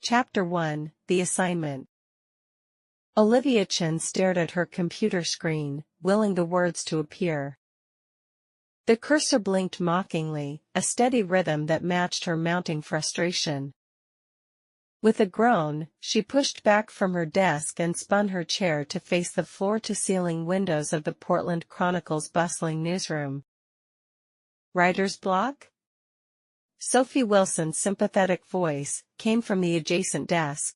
Chapter 1, The Assignment. Olivia Chen stared at her computer screen, willing the words to appear. The cursor blinked mockingly, a steady rhythm that matched her mounting frustration. With a groan, she pushed back from her desk and spun her chair to face the floor-to-ceiling windows of the Portland Chronicle's bustling newsroom. Writer's block? Sophie Wilson's sympathetic voice came from the adjacent desk.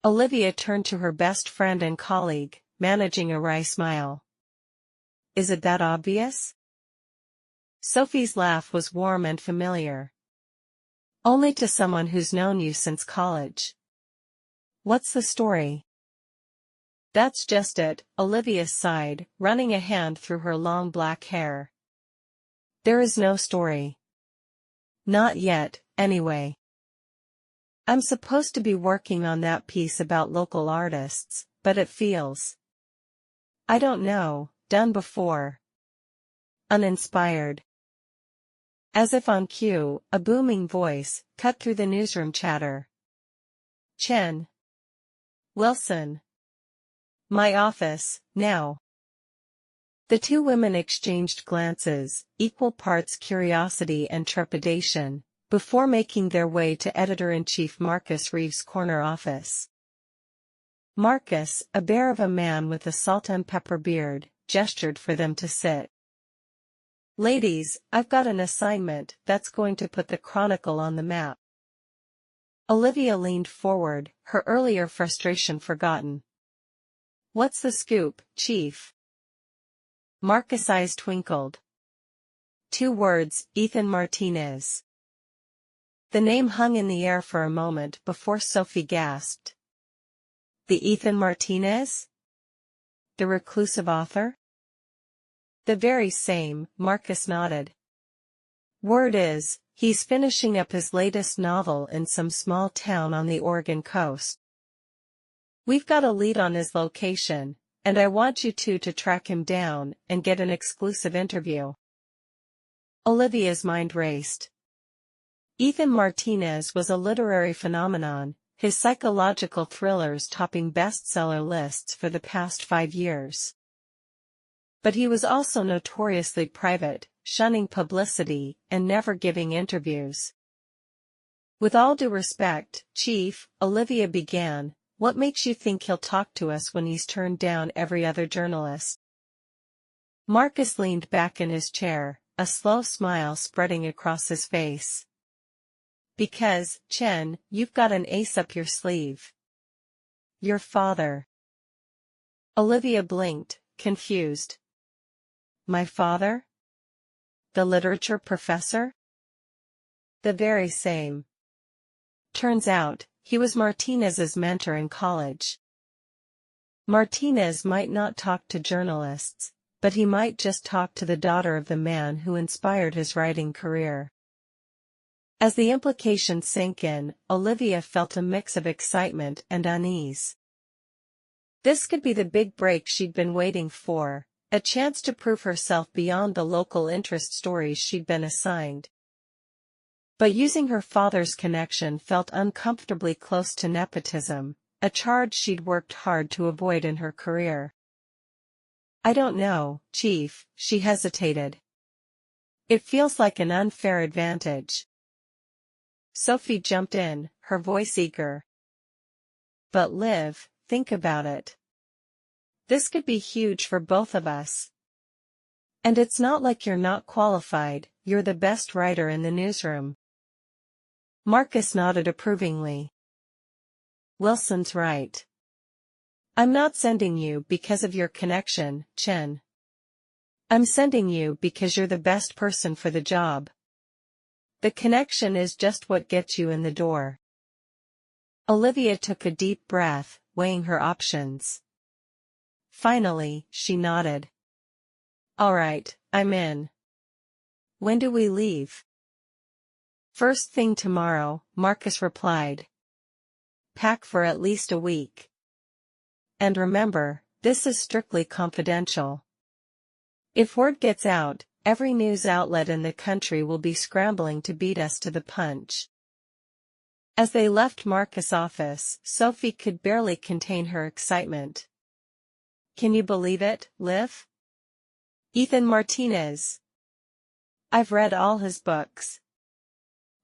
Olivia turned to her best friend and colleague, managing a wry smile. Is it that obvious? Sophie's laugh was warm and familiar. Only to someone who's known you since college. What's the story? That's just it, Olivia sighed, running a hand through her long black hair. There is no story. Not yet, anyway. I'm supposed to be working on that piece about local artists, but it feels, I don't know, done before. Uninspired. As if on cue, a booming voice cut through the newsroom chatter. Chen. Wilson. My office, now. The two women exchanged glances, equal parts curiosity and trepidation, before making their way to Editor-in-Chief Marcus Reeves' corner office. Marcus, a bear of a man with a salt-and-pepper beard, gestured for them to sit. Ladies, I've got an assignment that's going to put the Chronicle on the map. Olivia leaned forward, her earlier frustration forgotten. What's the scoop, Chief? Marcus' eyes twinkled. 2 words, Ethan Martinez. The name hung in the air for a moment before Sophie gasped. The Ethan Martinez? The reclusive author? The very same, Marcus nodded. Word is, he's finishing up his latest novel in some small town on the Oregon coast. We've got a lead on his location, and I want you two to track him down and get an exclusive interview. Olivia's mind raced. Ethan Martinez was a literary phenomenon, his psychological thrillers topping bestseller lists for the past 5 years. But he was also notoriously private, shunning publicity and never giving interviews. With all due respect, Chief, Olivia began, what makes you think he'll talk to us when he's turned down every other journalist? Marcus leaned back in his chair, a slow smile spreading across his face. Because, Chen, you've got an ace up your sleeve. Your father. Olivia blinked, confused. My father? The literature professor? The very same. Turns out, he was Martinez's mentor in college. Martinez might not talk to journalists, but he might just talk to the daughter of the man who inspired his writing career. As the implication sank in, Olivia felt a mix of excitement and unease. This could be the big break she'd been waiting for, a chance to prove herself beyond the local interest stories she'd been assigned. But using her father's connection felt uncomfortably close to nepotism, a charge she'd worked hard to avoid in her career. I don't know, Chief, she hesitated. It feels like an unfair advantage. Sophie jumped in, her voice eager. But Liv, think about it. This could be huge for both of us. And it's not like you're not qualified, you're the best writer in the newsroom. Marcus nodded approvingly. Wilson's right. I'm not sending you because of your connection, Chen. I'm sending you because you're the best person for the job. The connection is just what gets you in the door. Olivia took a deep breath, weighing her options. Finally, she nodded. All right, I'm in. When do we leave? First thing tomorrow, Marcus replied. Pack for at least a week. And remember, this is strictly confidential. If word gets out, every news outlet in the country will be scrambling to beat us to the punch. As they left Marcus' office, Sophie could barely contain her excitement. "Can you believe it, Liv? Ethan Martinez. I've read all his books.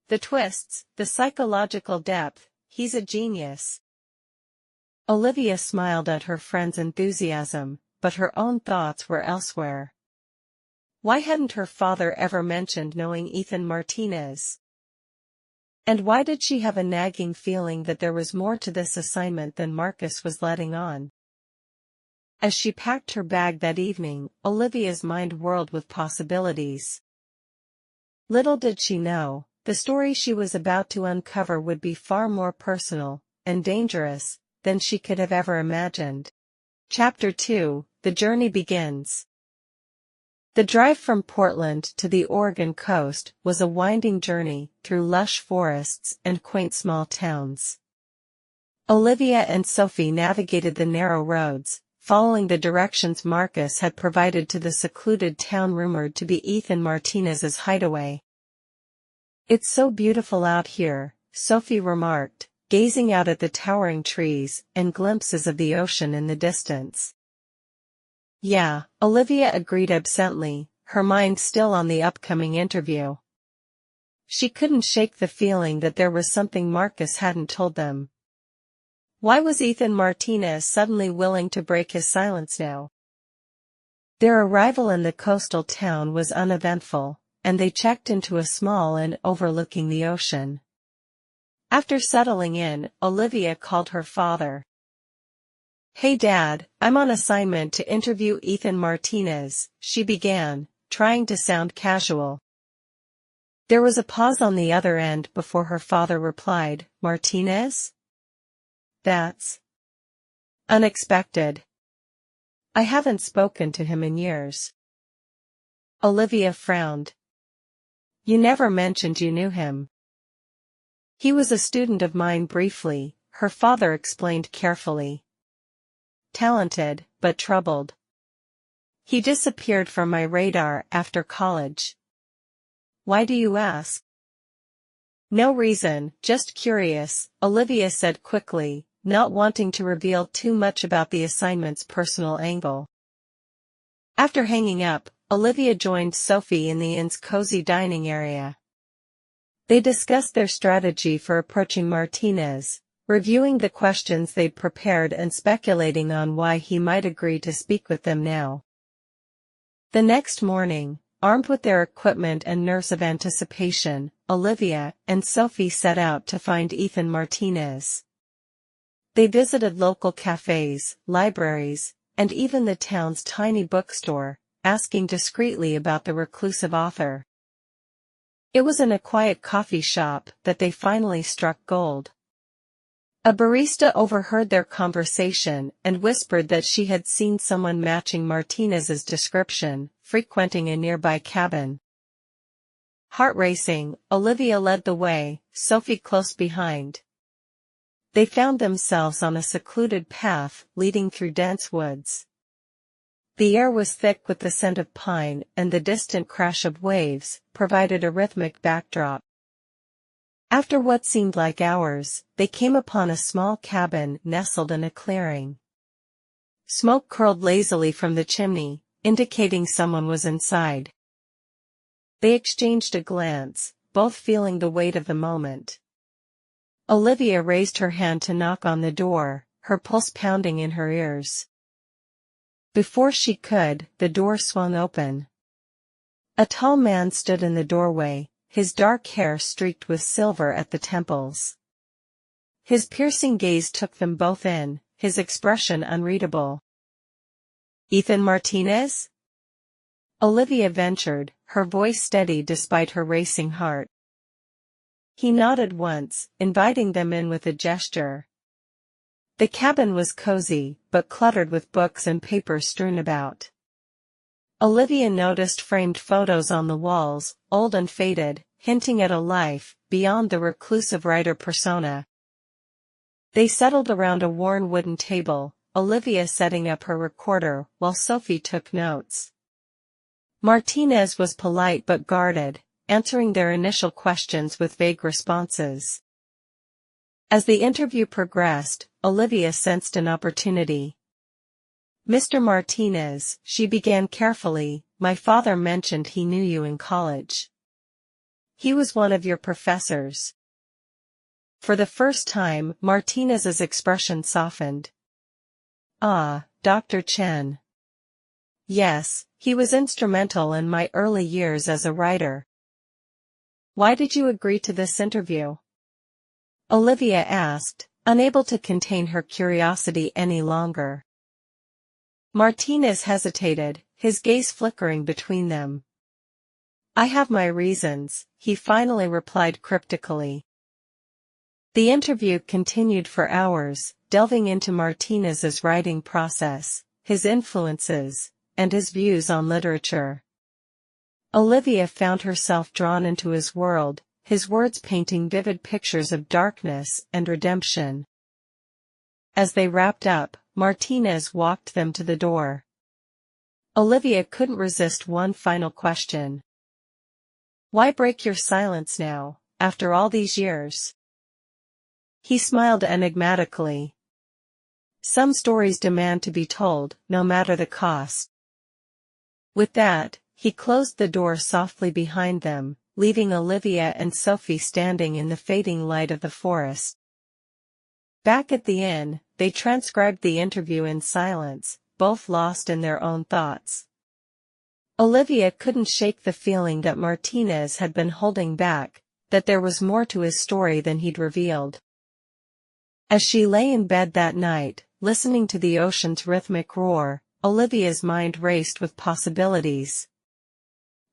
The twists, the psychological depth, he's a genius." Olivia smiled at her friend's enthusiasm, but her own thoughts were elsewhere. Why hadn't her father ever mentioned knowing Ethan Martinez? And why did she have a nagging feeling that there was more to this assignment than Marcus was letting on? As she packed her bag that evening, Olivia's mind whirled with possibilities. Little did she know, the story she was about to uncover would be far more personal and dangerous than she could have ever imagined. Chapter 2: The Journey Begins. The drive from Portland to the Oregon coast was a winding journey through lush forests and quaint small towns. Olivia and Sophie navigated the narrow roads, following the directions Marcus had provided to the secluded town rumored to be Ethan Martinez's hideaway. "It's so beautiful out here," Sophie remarked, gazing out at the towering trees and glimpses of the ocean in the distance. "Yeah," Olivia agreed absently, her mind still on the upcoming interview. She couldn't shake the feeling that there was something Marcus hadn't told them. Why was Ethan Martinez suddenly willing to break his silence now? Their arrival in the coastal town was uneventful, and they checked into a small inn overlooking the ocean. After settling in, Olivia called her father. "Hey Dad, I'm on assignment to interview Ethan Martinez," she began, trying to sound casual. There was a pause on the other end before her father replied, "Martinez? That's unexpected. I haven't spoken to him in years." Olivia frowned. "You never mentioned you knew him." "He was a student of mine briefly," her father explained carefully. "Talented, but troubled. He disappeared from my radar after college." "Why do you ask?" "No reason, just curious," Olivia said quickly, not wanting to reveal too much about the assignment's personal angle. After hanging up, Olivia joined Sophie in the inn's cozy dining area. They discussed their strategy for approaching Martinez, reviewing the questions they'd prepared and speculating on why he might agree to speak with them now. The next morning, armed with their equipment and nerves of anticipation, Olivia and Sophie set out to find Ethan Martinez. They visited local cafes, libraries, and even the town's tiny bookstore, asking discreetly about the reclusive author. It was in a quiet coffee shop that they finally struck gold. A barista overheard their conversation and whispered that she had seen someone matching Martinez's description, frequenting a nearby cabin. Heart racing, Olivia led the way, Sophie close behind. They found themselves on a secluded path leading through dense woods. The air was thick with the scent of pine, and the distant crash of waves provided a rhythmic backdrop. After what seemed like hours, they came upon a small cabin nestled in a clearing. Smoke curled lazily from the chimney, indicating someone was inside. They exchanged a glance, both feeling the weight of the moment. Olivia raised her hand to knock on the door, her pulse pounding in her ears. Before she could, the door swung open. A tall man stood in the doorway, his dark hair streaked with silver at the temples. His piercing gaze took them both in, his expression unreadable. "Ethan Martinez?" Olivia ventured, her voice steady despite her racing heart. He nodded once, inviting them in with a gesture. The cabin was cozy, but cluttered with books and papers strewn about. Olivia noticed framed photos on the walls, old and faded, hinting at a life beyond the reclusive writer persona. They settled around a worn wooden table, Olivia setting up her recorder while Sophie took notes. Martinez was polite but guarded, answering their initial questions with vague responses. As the interview progressed, Olivia sensed an opportunity. "Mr. Martinez," she began carefully, "my father mentioned he knew you in college. He was one of your professors." For the first time, Martinez's expression softened. "Ah, Dr. Chen. Yes, he was instrumental in my early years as a writer." "Why did you agree to this interview?" Olivia asked, unable to contain her curiosity any longer. Martinez hesitated, his gaze flickering between them. "I have my reasons," he finally replied cryptically. The interview continued for hours, delving into Martinez's writing process, his influences, and his views on literature. Olivia found herself drawn into his world, his words painting vivid pictures of darkness and redemption. As they wrapped up, Martinez walked them to the door. Olivia couldn't resist one final question. "Why break your silence now, after all these years?" He smiled enigmatically. "Some stories demand to be told, no matter the cost." With that, he closed the door softly behind them, leaving Olivia and Sophie standing in the fading light of the forest. Back at the inn, they transcribed the interview in silence, both lost in their own thoughts. Olivia couldn't shake the feeling that Martinez had been holding back, that there was more to his story than he'd revealed. As she lay in bed that night, listening to the ocean's rhythmic roar, Olivia's mind raced with possibilities.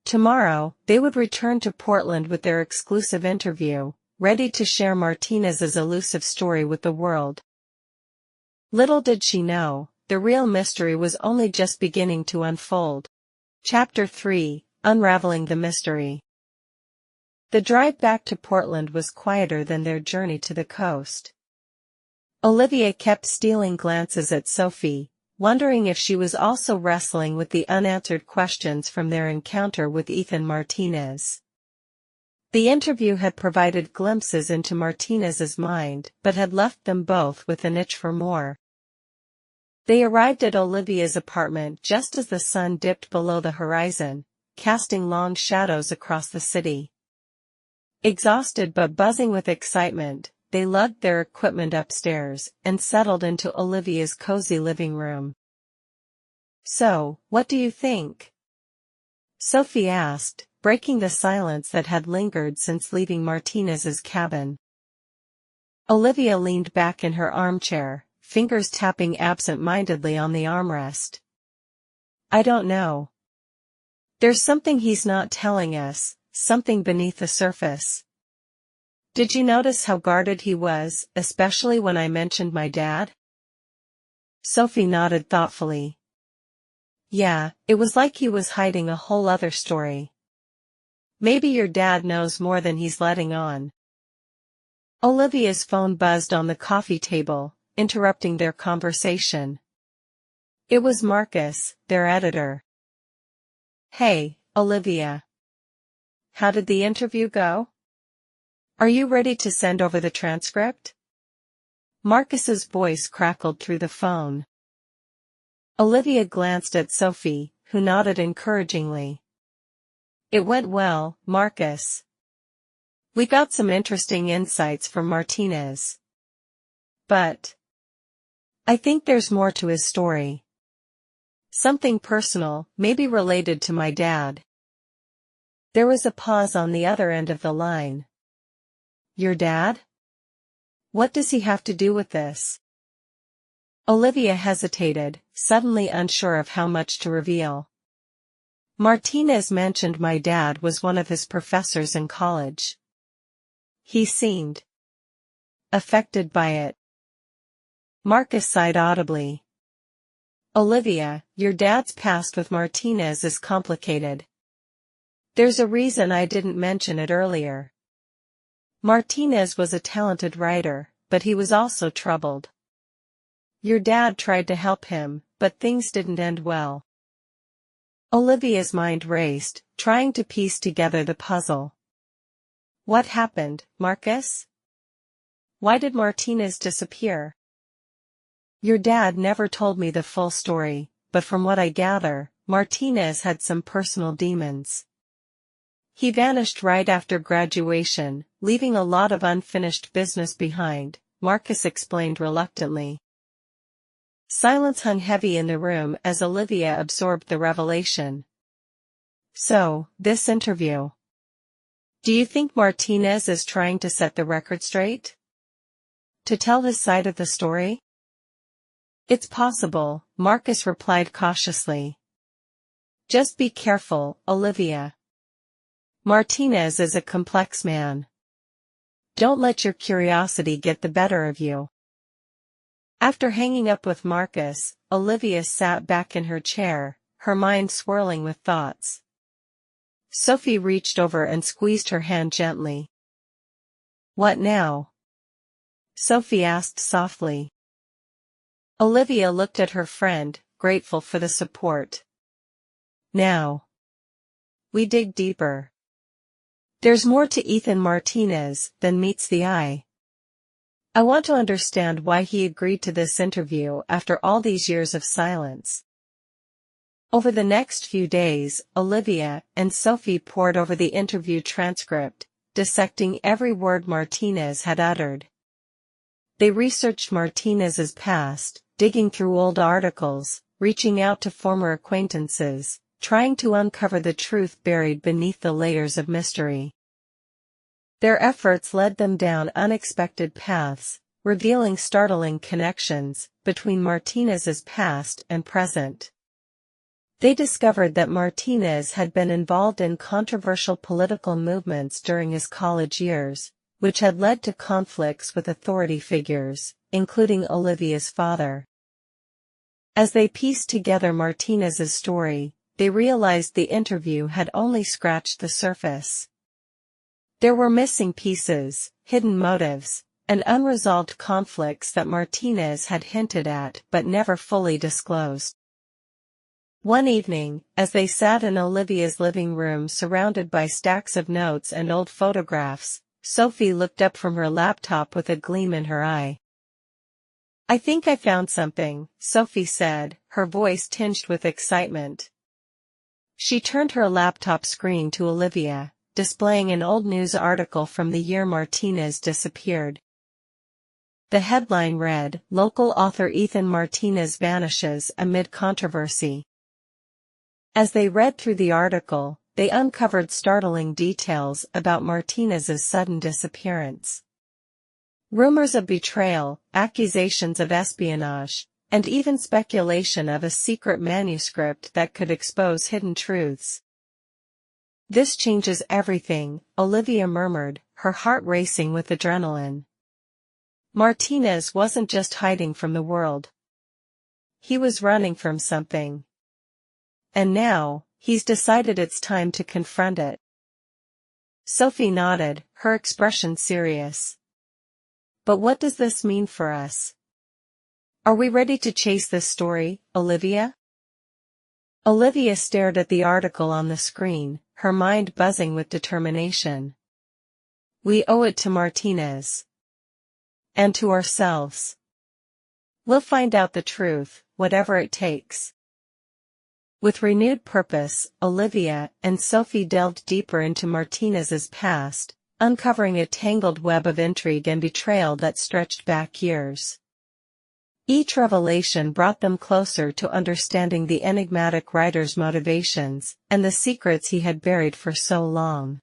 Tomorrow, they would return to Portland with their exclusive interview, ready to share Martinez's elusive story with the world. Little did she know, the real mystery was only just beginning to unfold. Chapter 3: Unraveling the Mystery. The drive back to Portland was quieter than their journey to the coast. Olivia kept stealing glances at Sophie, wondering if she was also wrestling with the unanswered questions from their encounter with Ethan Martinez. The interview had provided glimpses into Martinez's mind, but had left them both with an itch for more. They arrived at Olivia's apartment just as the sun dipped below the horizon, casting long shadows across the city. Exhausted but buzzing with excitement, they lugged their equipment upstairs and settled into Olivia's cozy living room. "So, what do you think?" Sophie asked, breaking the silence that had lingered since leaving Martinez's cabin. Olivia leaned back in her armchair, fingers tapping absent-mindedly on the armrest. "I don't know. There's something he's not telling us, something beneath the surface." "Did you notice how guarded he was, especially when I mentioned my dad?" Sophie nodded thoughtfully. "Yeah, it was like he was hiding a whole other story. Maybe your dad knows more than he's letting on." Olivia's phone buzzed on the coffee table, interrupting their conversation. It was Marcus, their editor. "Hey, Olivia. How did the interview go? Are you ready to send over the transcript?" Marcus's voice crackled through the phone. Olivia glanced at Sophie, who nodded encouragingly. "It went well, Marcus. We got some interesting insights from Martinez. But I think there's more to his story. Something personal, maybe related to my dad." There was a pause on the other end of the line. "Your dad? What does he have to do with this?" Olivia hesitated, suddenly unsure of how much to reveal. "Martinez mentioned my dad was one of his professors in college. He seemed affected by it." Marcus sighed audibly. "Olivia, your dad's past with Martinez is complicated. There's a reason I didn't mention it earlier. Martinez was a talented writer, but he was also troubled. Your dad tried to help him, but things didn't end well." Olivia's mind raced, trying to piece together the puzzle. "What happened, Marcus?" Why did Martinez disappear? Your dad never told me the full story, but from what I gather, Martinez had some personal demons. He vanished right after graduation, leaving a lot of unfinished business behind, Marcus explained reluctantly. Silence hung heavy in the room as Olivia absorbed the revelation. So, this interview. Do you think Martinez is trying to set the record straight? To tell his side of the story? It's possible, Marcus replied cautiously. Just be careful, Olivia. Martinez is a complex man. Don't let your curiosity get the better of you. After hanging up with Marcus, Olivia sat back in her chair, her mind swirling with thoughts. Sophie reached over and squeezed her hand gently. What now? Sophie asked softly. Olivia looked at her friend, grateful for the support. Now we dig deeper. There's more to Ethan Martinez than meets the eye. I want to understand why he agreed to this interview after all these years of silence. Over the next few days, Olivia and Sophie pored over the interview transcript, dissecting every word Martinez had uttered. They researched Martinez's past, digging through old articles, reaching out to former acquaintances, trying to uncover the truth buried beneath the layers of mystery. Their efforts led them down unexpected paths, revealing startling connections between Martinez's past and present. They discovered that Martinez had been involved in controversial political movements during his college years, which had led to conflicts with authority figures, including Olivia's father. As they pieced together Martinez's story, they realized the interview had only scratched the surface. There were missing pieces, hidden motives, and unresolved conflicts that Martinez had hinted at but never fully disclosed. One evening, as they sat in Olivia's living room surrounded by stacks of notes and old photographs, Sophie looked up from her laptop with a gleam in her eye. I think I found something, Sophie said, her voice tinged with excitement. She turned her laptop screen to Olivia, displaying an old news article from the year Martinez disappeared. The headline read, "Local author Ethan Martinez vanishes amid controversy." As they read through the article, they uncovered startling details about Martinez's sudden disappearance. Rumors of betrayal, accusations of espionage, and even speculation of a secret manuscript that could expose hidden truths. This changes everything, Olivia murmured, her heart racing with adrenaline. Martinez wasn't just hiding from the world. He was running from something. And now, he's decided it's time to confront it. Sophie nodded, her expression serious. But what does this mean for us? Are we ready to chase this story, Olivia? Olivia stared at the article on the screen, her mind buzzing with determination. We owe it to Martinez. And to ourselves. We'll find out the truth, whatever it takes. With renewed purpose, Olivia and Sophie delved deeper into Martinez's past, uncovering a tangled web of intrigue and betrayal that stretched back years. Each revelation brought them closer to understanding the enigmatic writer's motivations and the secrets he had buried for so long.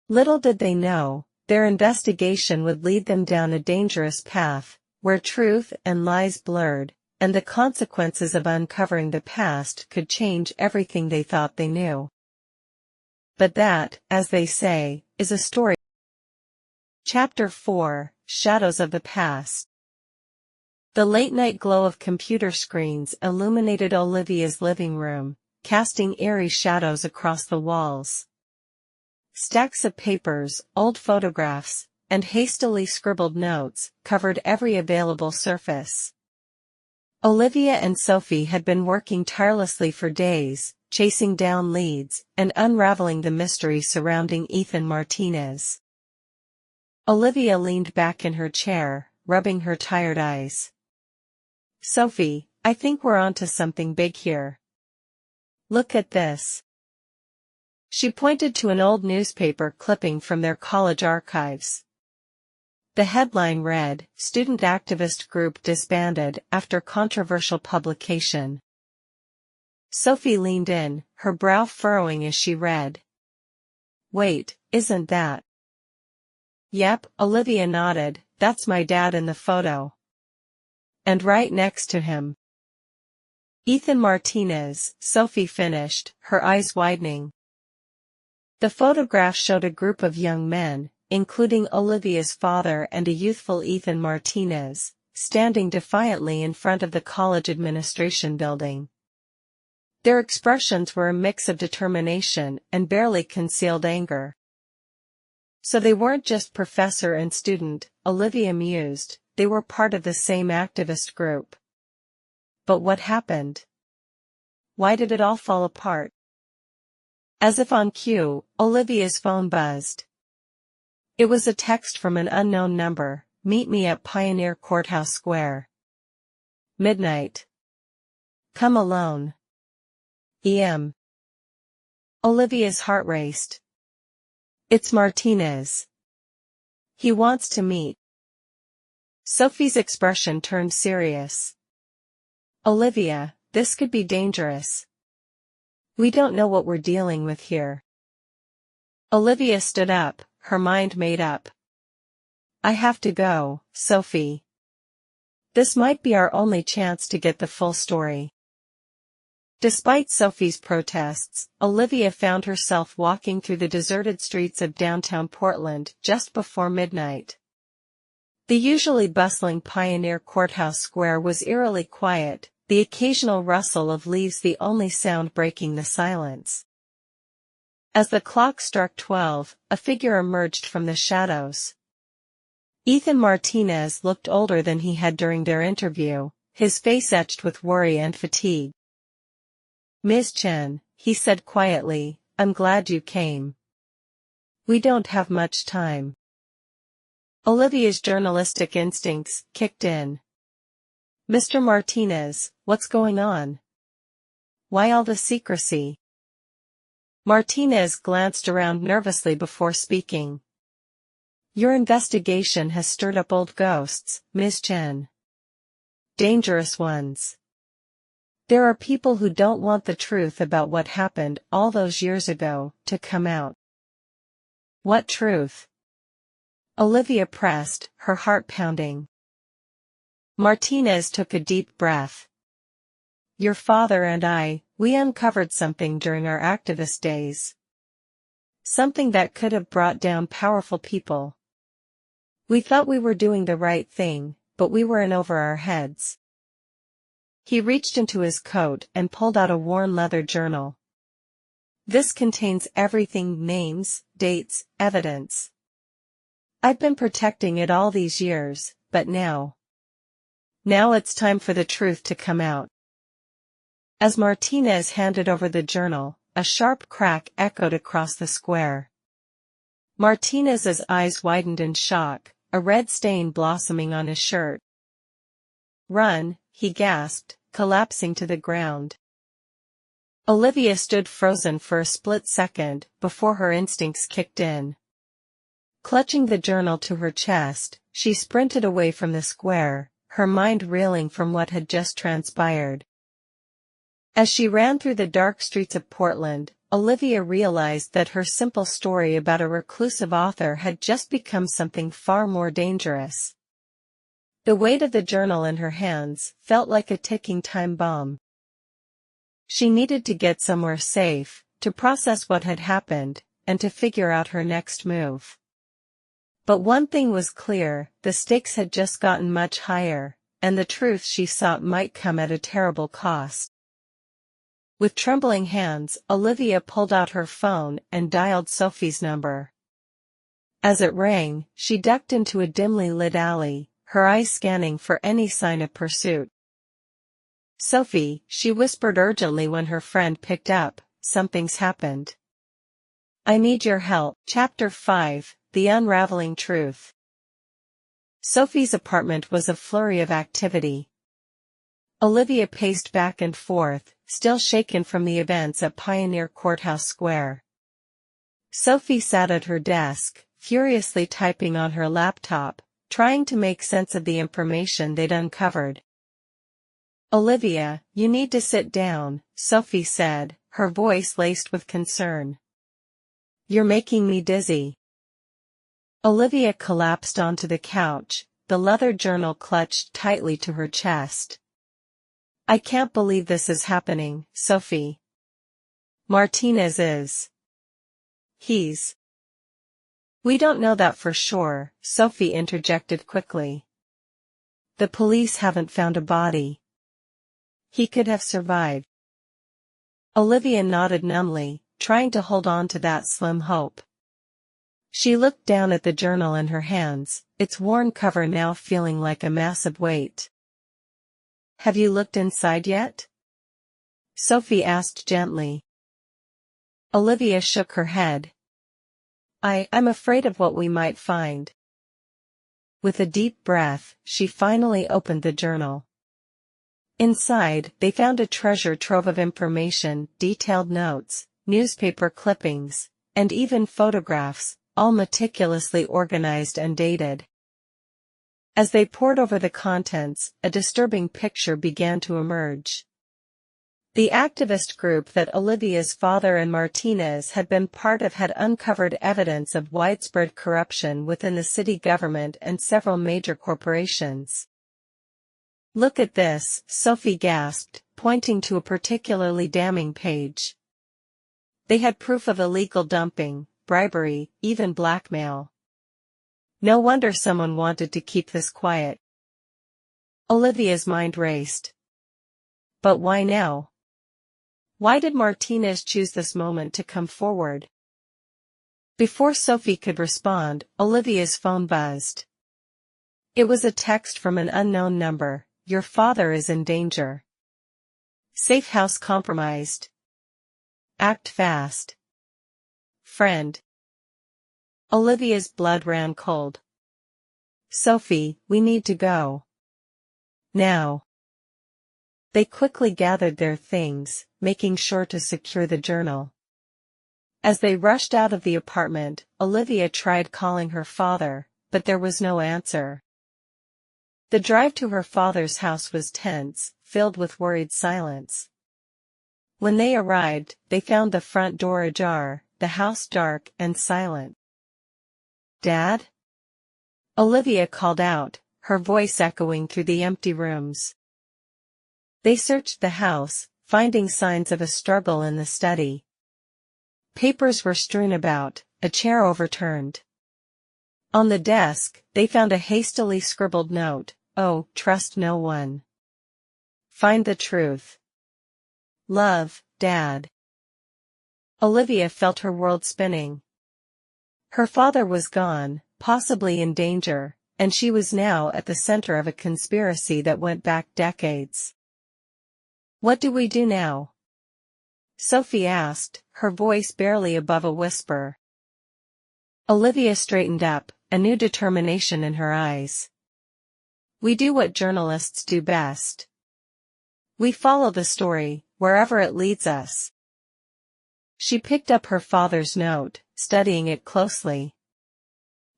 Little did they know, their investigation would lead them down a dangerous path, where truth and lies blurred, and the consequences of uncovering the past could change everything they thought they knew. But that, as they say, is a story. Chapter 4, Shadows of the Past. The late-night glow of computer screens illuminated Olivia's living room, casting eerie shadows across the walls. Stacks of papers, old photographs, and hastily scribbled notes covered every available surface. Olivia and Sophie had been working tirelessly for days, chasing down leads and unraveling the mystery surrounding Ethan Martinez. Olivia leaned back in her chair, rubbing her tired eyes. Sophie, I think we're onto something big here. Look at this. She pointed to an old newspaper clipping from their college archives. The headline read, "Student Activist Group Disbanded After Controversial Publication." Sophie leaned in, her brow furrowing as she read. Wait, isn't that? Yep, Olivia nodded, that's my dad in the photo. And right next to him. Ethan Martinez, Sophie finished, her eyes widening. The photograph showed a group of young men, including Olivia's father and a youthful Ethan Martinez, standing defiantly in front of the college administration building. Their expressions were a mix of determination and barely concealed anger. So they weren't just professor and student, Olivia mused, they were part of the same activist group. But what happened? Why did it all fall apart? As if on cue, Olivia's phone buzzed. It was a text from an unknown number, "Meet me at Pioneer Courthouse Square. Midnight. Come alone. E.M." Olivia's heart raced. It's Martinez. He wants to meet. Sophie's expression turned serious. Olivia, this could be dangerous. We don't know what we're dealing with here. Olivia stood up, her mind made up. I have to go, Sophie. This might be our only chance to get the full story. Despite Sophie's protests, Olivia found herself walking through the deserted streets of downtown Portland just before midnight. The usually bustling Pioneer Courthouse Square was eerily quiet, the occasional rustle of leaves the only sound breaking the silence. As the clock struck 12, a figure emerged from the shadows. Ethan Martinez looked older than he had during their interview, his face etched with worry and fatigue. Ms. Chen, he said quietly, I'm glad you came. We don't have much time. Olivia's journalistic instincts kicked in. Mr. Martinez, what's going on? Why all the secrecy? Martinez glanced around nervously before speaking. Your investigation has stirred up old ghosts, Ms. Chen. Dangerous ones. There are people who don't want the truth about what happened all those years ago to come out. What truth? Olivia pressed, her heart pounding. Martinez took a deep breath. Your father and I, we uncovered something during our activist days. Something that could have brought down powerful people. We thought we were doing the right thing, but we were in over our heads. He reached into his coat and pulled out a worn leather journal. This contains everything: names, dates, evidence. I've been protecting it all these years, but now it's time for the truth to come out. As Martinez handed over the journal, a sharp crack echoed across the square. Martinez's eyes widened in shock, a red stain blossoming on his shirt. Run, he gasped, collapsing to the ground. Olivia stood frozen for a split second before her instincts kicked in. Clutching the journal to her chest, she sprinted away from the square, her mind reeling from what had just transpired. As she ran through the dark streets of Portland, Olivia realized that her simple story about a reclusive author had just become something far more dangerous. The weight of the journal in her hands felt like a ticking time bomb. She needed to get somewhere safe, to process what had happened, and to figure out her next move. But one thing was clear, the stakes had just gotten much higher, and the truth she sought might come at a terrible cost. With trembling hands, Olivia pulled out her phone and dialed Sophie's number. As it rang, she ducked into a dimly lit alley, her eyes scanning for any sign of pursuit. Sophie, she whispered urgently when her friend picked up, something's happened. I need your help. Chapter 5, The Unraveling Truth. Sophie's apartment was a flurry of activity. Olivia paced back and forth, still shaken from the events at Pioneer Courthouse Square. Sophie sat at her desk, furiously typing on her laptop, trying to make sense of the information they'd uncovered. "Olivia, you need to sit down," Sophie said, her voice laced with concern. "You're making me dizzy." Olivia collapsed onto the couch, the leather journal clutched tightly to her chest. "I can't believe this is happening, Sophie. Martinez is. He's." "We don't know that for sure," Sophie interjected quickly. "The police haven't found a body. He could have survived." Olivia nodded numbly, trying to hold on to that slim hope. She looked down at the journal in her hands, its worn cover now feeling like a massive weight. "Have you looked inside yet?" Sophie asked gently. Olivia shook her head. I'm afraid of what we might find." With a deep breath, she finally opened the journal. Inside, they found a treasure trove of information, detailed notes, newspaper clippings, and even photographs, all meticulously organized and dated. As they pored over the contents, a disturbing picture began to emerge. The activist group that Olivia's father and Martinez had been part of had uncovered evidence of widespread corruption within the city government and several major corporations. "Look at this," Sophie gasped, pointing to a particularly damning page. They had proof of illegal dumping, bribery, even blackmail. No wonder someone wanted to keep this quiet. Olivia's mind raced. But why now? Why did Martinez choose this moment to come forward? Before Sophie could respond, Olivia's phone buzzed. It was a text from an unknown number. "Your father is in danger. Safe house compromised. Act fast. Friend." Olivia's blood ran cold. "Sophie, we need to go. Now." They quickly gathered their things, making sure to secure the journal. As they rushed out of the apartment, Olivia tried calling her father, but there was no answer. The drive to her father's house was tense, filled with worried silence. When they arrived, they found the front door ajar, the house dark and silent. "Dad?" Olivia called out, her voice echoing through the empty rooms. They searched the house, finding signs of a struggle in the study. Papers were strewn about, a chair overturned. On the desk, they found a hastily scribbled note, "Oh, trust no one. Find the truth. Love, Dad." Olivia felt her world spinning. Her father was gone, possibly in danger, and she was now at the center of a conspiracy that went back decades. "What do we do now?" Sophie asked, her voice barely above a whisper. Olivia straightened up, a new determination in her eyes. "We do what journalists do best. We follow the story, wherever it leads us." She picked up her father's note, studying it closely.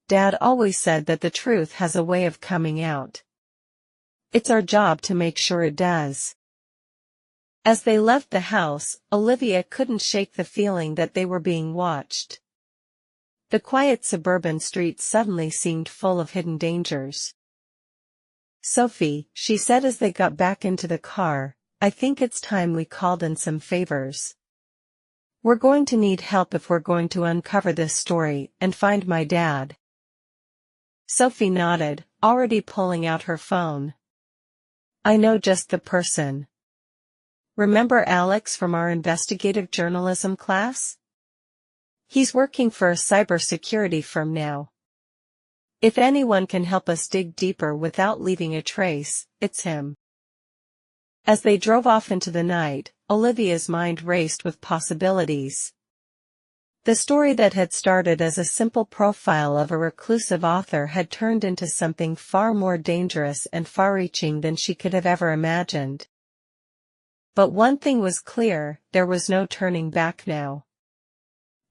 "Dad always said that the truth has a way of coming out. It's our job to make sure it does." As they left the house, Olivia couldn't shake the feeling that they were being watched. The quiet suburban streets suddenly seemed full of hidden dangers. "Sophie," she said as they got back into the car, "I think it's time we called in some favors. We're going to need help if we're going to uncover this story and find my dad." Sophie nodded, already pulling out her phone. "I know just the person. Remember Alex from our investigative journalism class? He's working for a cybersecurity firm now. If anyone can help us dig deeper without leaving a trace, it's him." As they drove off into the night, Olivia's mind raced with possibilities. The story that had started as a simple profile of a reclusive author had turned into something far more dangerous and far-reaching than she could have ever imagined. But one thing was clear, there was no turning back now.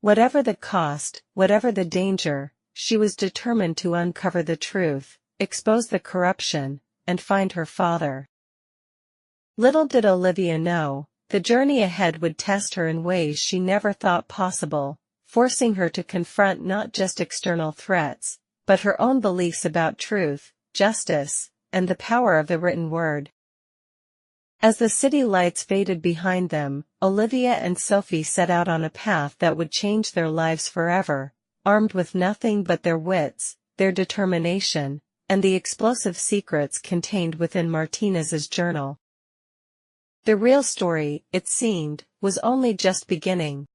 Whatever the cost, whatever the danger, she was determined to uncover the truth, expose the corruption, and find her father. Little did Olivia know, the journey ahead would test her in ways she never thought possible, forcing her to confront not just external threats, but her own beliefs about truth, justice, and the power of the written word. As the city lights faded behind them, Olivia and Sophie set out on a path that would change their lives forever, armed with nothing but their wits, their determination, and the explosive secrets contained within Martinez's journal. The real story, it seemed, was only just beginning.